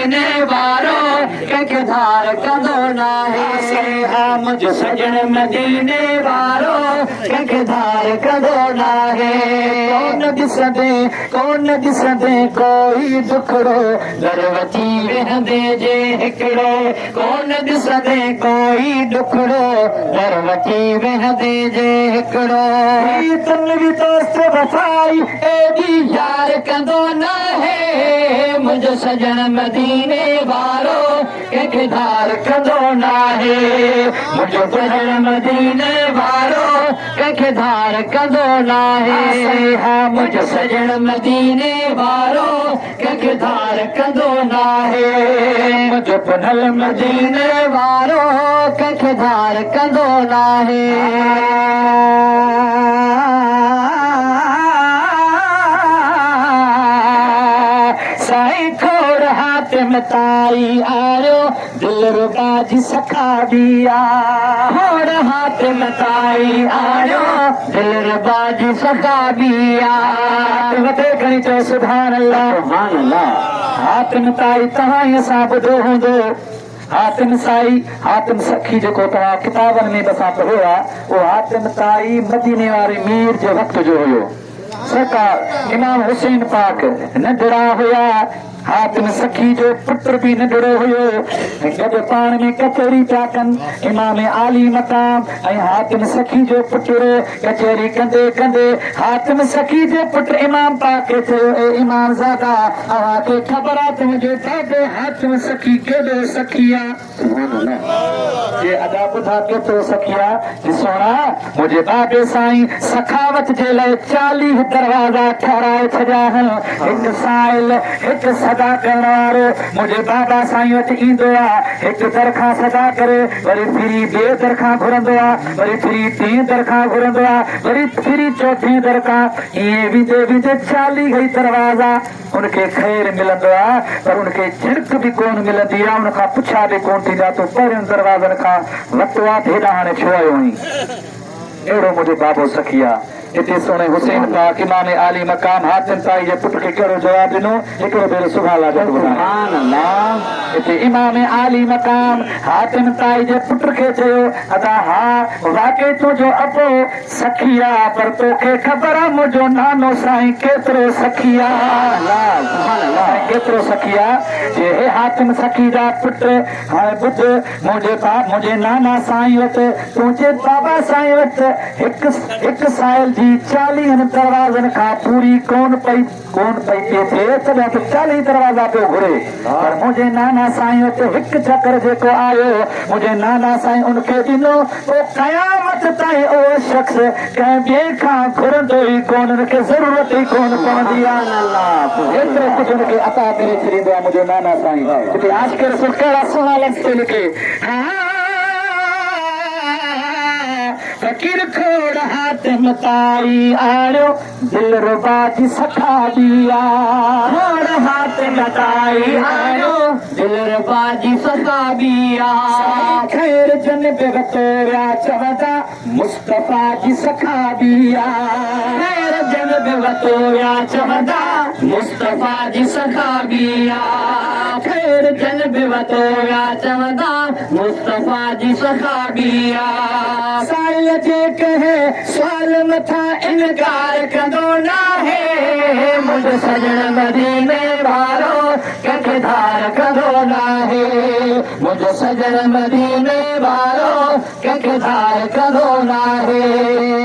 मदीने वारो कंहिंखे धार कंदो नाहे मुंहिंजो सजण मदीने वारो कंहिंखे धार कंदो नाहे कोन ॾिसंदे कोई दुखड़ो दर वठी वेहंदे जे हिकिड़ो कोन ॾिसंदे कोई दुखड़ो दर वठी वेहंदे जे हिकिड़ो तन बि दोस्त वफ़ाई एॾी यार कंदो नाहे मुंहिंजो सजण मदीने वारो कंहिंखे धार कंदो नाहे मुंहिंजो सजण मदीने वारो कंहिंखे धार कंदो नाहे मुंहिंजो सजण मदीने वारो कंहिंखे धार कंदो नाहे मुंहिंजो पुनल मदीने वारो कंहिंखे धार कंदो नाहे साईं खोड़ हातिम ताई आयो दिल रुबा जी सखा बिया खोड़ हातिम ताई आयो दिल रुबा जी सखा बिया वधे खणी चओ सुभान अल्लाह सुभान अल्लाह हातिम ताई तव्हां असां ॿुधो हूंदो हातिम साई हातिम सखी जेको तव्हां किताबनि में असां पढ़ियो आहे उहो हातिम ताई मदीने वारे मीर जे वक़्त जो हुयो सरकार इमाम हुसैन पाक नंढड़ा हुया हातिम सखी जो पुत्र भी नंढड़ो हुयो गॾु पाण में कचहरी पिया कनि इमाम आली मक़ाम ऐं हातिम सखी जो पुटु कचहरी कंदे कंदे हातिम सखी जे पुटु इमाम पाक खे चयो ए इमाम ज़ादा अव्हांखे ख़बर आहे तुंहिंजो ॾाढो हातिम सखी केॾो सखी आहे जे अदा ॿुधा केतिरो सखी आहे ॾिसोणा मुंहिंजे बाबे साईं सखावत जे लाइ 40 दरवाज़ा ठाराए छॾिया आहिनि हिकु साइल हिकु सदा करण वारो मुंहिंजे बाबा साईं वटि ईंदो आहे हिकु दर खां सदा करे वरी फिरी ॿिए दर खां घुरंदो आहे वरी फिरी टीं दर खां घुरंदो आहे वरी फिरी चौथीं दर खां ईअं विझे 40 ई दरवाज़ा उनखे ख़ैर मिलंदो आहे पर उनखे झिड़क बि कोन मिलंदी आहे उनखां पुछा बि कोन थींदा तूं पहिरियों दरवाज़नि खां वरितो आहे त हेॾा हाणे छो आयो आहीं अहिड़ो मुंहिंजो बाबो सखी आहे हिते सोने हुसैन पाक इमाम आली मक़ाम हातिम ताई जे पुट खे कहिड़ो जवाब ॾिनो हिकिड़ो भेरो सुभान अल्लाह हिते इमाम आली मक़ाम हातिम ताई जे पुट खे चयो अदा हा वाकई तुंहिंजो अबो सखी आहे पर तोखे ख़बर आहे मुंहिंजो नानो साईं केतिरो सखी आहे केतिरो सखी आहे जे हे हातिम सखी जा पुट हाणे ॿुध मुंहिंजे नाना साईं वटि तुंहिंजे बाबा साईं वटि हिकु साइल जी 40 दरवाज़नि खां पूरी कोन पई थिए तॾहिं त 40 दरवाज़ा पियो घुरे पर मुंहिंजे नाना साईं वटि हिकु चकर जेको आयो मुंहिंजे नाना साईं उनखे ॾिनो पोइ क़यामत ताईं उहो शख़्स कंहिं ॿिए खां घुरंदो ई कोन उनखे ज़रूरत ई कोन पवंदी आहे एतिरो कुझु उनखे अता करे छॾींदो आहे मुंहिंजो नाना साईं हिते आशिक़ रसूल कहिड़ा सुहिणा लफ़्ज़ लिखे फकीर खोड़ हातिम ताई आयो दिल रुबा जी सखा बिया खोड़ हातिम ताई आयो दिल रुबा जी सखा बिया खैर जन पे वतोया चवंदा मुस्तफा जी सखा बिया खैर जन पे वतोया चवंदा मुस्तफा जी सखा बिया खैर जन पे वतोया चवंदा मुस्तफा जी सखा बिया साइल जे कहे सवाल मथा इनकार कंदो नाहे मुंहिंजो सजण मदीने वारो कंहिंखे धार कंदो नाहे मुंहिंजो सजण मदीने वारो कंहिंखे धार कंदो नाहे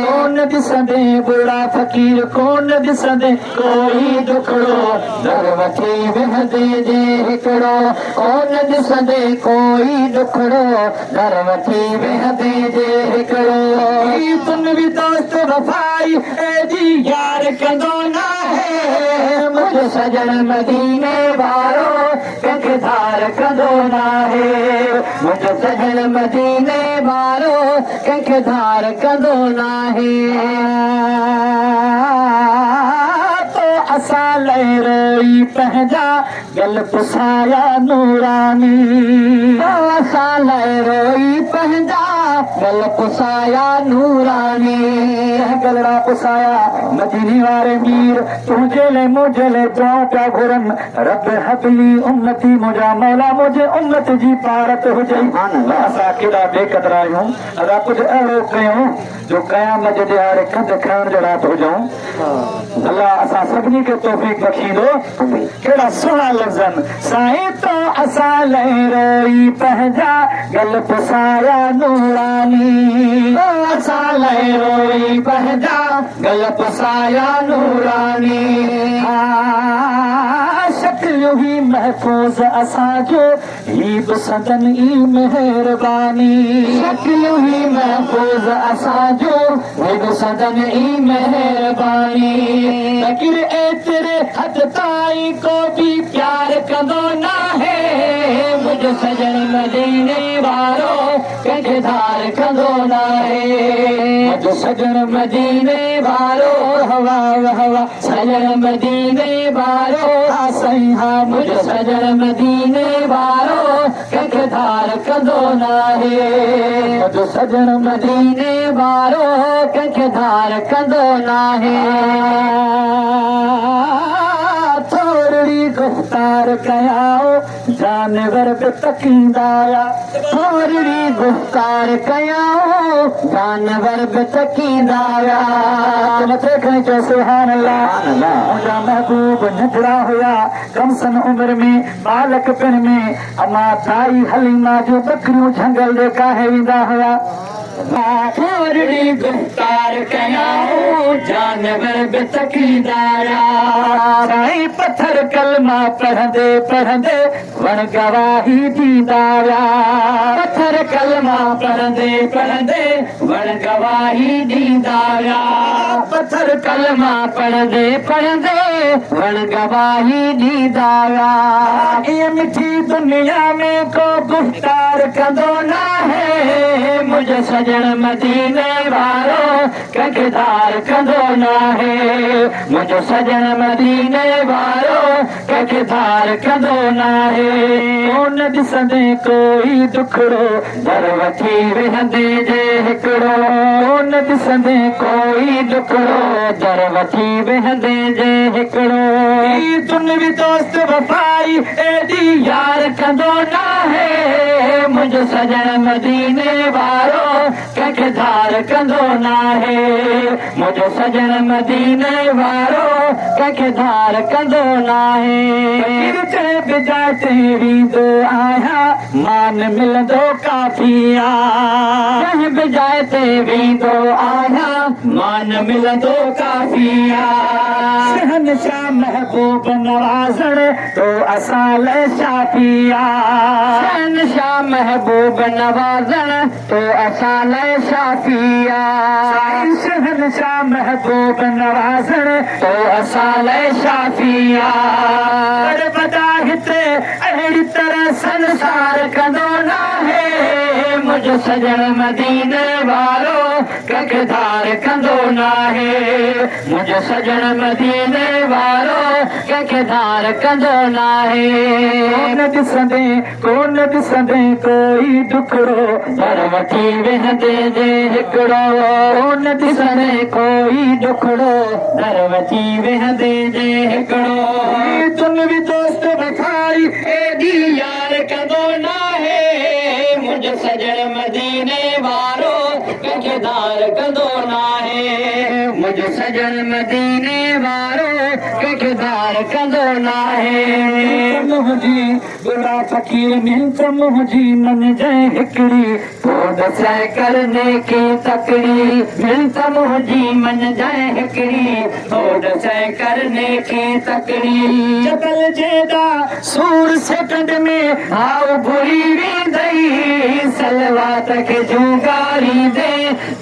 कोन ॾिसंदे बुढ़ा फ़कीर कोन ॾिसंदे कोई दुखड़ो दर वठी वेहंदे जे हिकिड़ो कोन ॾिसंदे कोई दुखड़ो दर वठी वेहंदे जे हिकिड़ो तुम भी दोस्त वफ़ाई एॾी यार कंदो नाहे मुंहिंजो सजण मदीने वारो कंहिंखे धार कंदो नाहे मुंहिंजो सजण मदीने वारो कंहिंखे धार कंदो नाहे असां लाइ रोई पंहिंजा गल पुसाया नूरानी असां लाइ रोई पंहिंजा गल पुसाया नूरानी गलड़ा पुसाया मदीने वारे मीर तुंहिंजे लाइ मुंहिंजे लाइ दुआ पिया घुरनि रब हबली उम्मती मुंहिंजा मौला मुंहिंजे उम्मत जी पारत हुजे असां केॾा बेक़दर आहियूं असां कुझु अहिड़ो कयूं जो क़यामत जे ॾियारे कंध खणण जहिड़ा हुजूं अल्लाह असां सभिनी खे तौफ़ीक़ बख़्शींदो कहिड़ा सुहिणा लफ़्ज़ साईं तो असां लाइ रोई पंहिंजा गल पुसाया नूरानी असां लाइ रोई पंहिंजा गल पुसाया नूरानी शक्ल ही महफूज़ असांजो ही बि सदन ई मेहरबानी शक्ल ही महफूज़ असांजो ही बि सदन ई मेहरबानी फ़क़ीर एतिरे हद ताईं को बि प्यार कंदो नाहे मुंहिंजो सजण मदीने वारो कंहिंखे धार कंदो नाहे मुंहिंजो सजण मदीने वारो हवा हवा सजण मदीने वारो साईं हा मुंहिंजो सजण मदीने वारो कंहिंखे धार कंदो नाहे मुंहिंजो सजण मदीने वारो कंहिंखे धार कंदो नाहे थोरी गुफ़्तार कयाओ जानवर बि तकींदा थोरी गुफ़्तार कयाओ जानवर बि तकींदा मथे खणी चयो सुभान अल्लाह मुंहिंजा महबूब नंढड़ा हुया कम सन उमिरि में बालक पिण में अमा ताई हलीमा जूं बकरियूं झंगल ॾे काहे वेंदा हुया थोरी गुफ़्तार कयाओ जानवर बि तकींदा साईं पत्थर कलमा पढ़ंदे पढ़ंदे वण गवाही ॾींदा पत्थर कलमा पढ़ंदे पढ़ंदे वण गवाही ॾींदा पत्थर कलमा पढ़ंदे पढ़ंदे वण गवाही ॾींदा ईअं मिठी दुनिया में को गुफ़्तार कंदो नाहे मुंहिंजो सजण मदीने वारो कंहिंखे धार कंदो नाहे मुंहिंजो सजण मदीने वारो कंहिंखे धार कंदो नाहे कोन ॾिसंदे कोई दुखड़ो दर वठी वेहंदे जे हिकिड़ो कोन ॾिसंदे कोई दुखड़ो दर वठी वेहंदे जे हिकिड़ो दुनियावी दोस्त वफ़ाई एॾी यार कंदो नाहे मुंहिंजो सजण मदीने वारो कंहिंखे धार कंदो नाहे मुंहिंजो सजण मदीने वारो कंहिंखे धार कंदो नाहे बिजाते वेंदो आहियां मान मिलंदो काफ़ी आहे बिजाते वेंदो आहियां मान मिलंदो काफ़ी शहनशाह महबूब नवाज़ण तो असां लाइ शाफ़ी शहनशाह महबूब नवाज़ण तो असां लाइ शाफ़ी शहनशाह महबूब नवाज़ण तो असां लाइ शाफ़ी वॾा हिते अहिड़ी तरह संसार कंदो नाहे मुंहिंजो सजण मदीने वारो कंहिंखे धार कंदो नाहे मुंहिंजो सजण मदीने वारो कंहिंखे धार कंदो नाहे कोन ॾिसंदे कोई दुखड़ो दर वठी वेहंदे जे हिकिड़ो कोन ॾिसंदे कोई दुखड़ो दर वठी वेहंदे जे हिकिड़ो दुनियावी दोस्त वफ़ाई एॾी यार कंदो नाहे मुंहिंजो सजण मदीने वारो कंहिंखे धार कंदो नाहे मुंहिंजो सजण मदीने वारो कंहिंखे धार कंदो नाहे मुंहिंजी बुरा फ़क़ीर मिंत मुंहिंजी मन जंहिं हिकिड़ी तोड़ सह करने की तकड़ी मिंत मुंहिंजी मन जंहिं हिकिड़ी तोड़ सह करने की तकड़ी जबल जेदा सूर सेकंड में हाउ भुरी वेंदई सलवात खे झूंगारी दे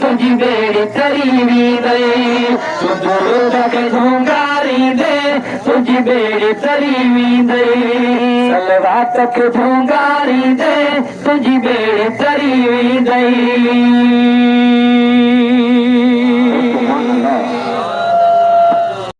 तुंहिंजी बेड़ी तरी वेंदई तुंहिंजो खे झूंगारी दे तुंहिंजी बेड़ी तरी वेंदई सलवात खे झूंगारी दे तुंहिंजी बेड़ी तरी वेंदई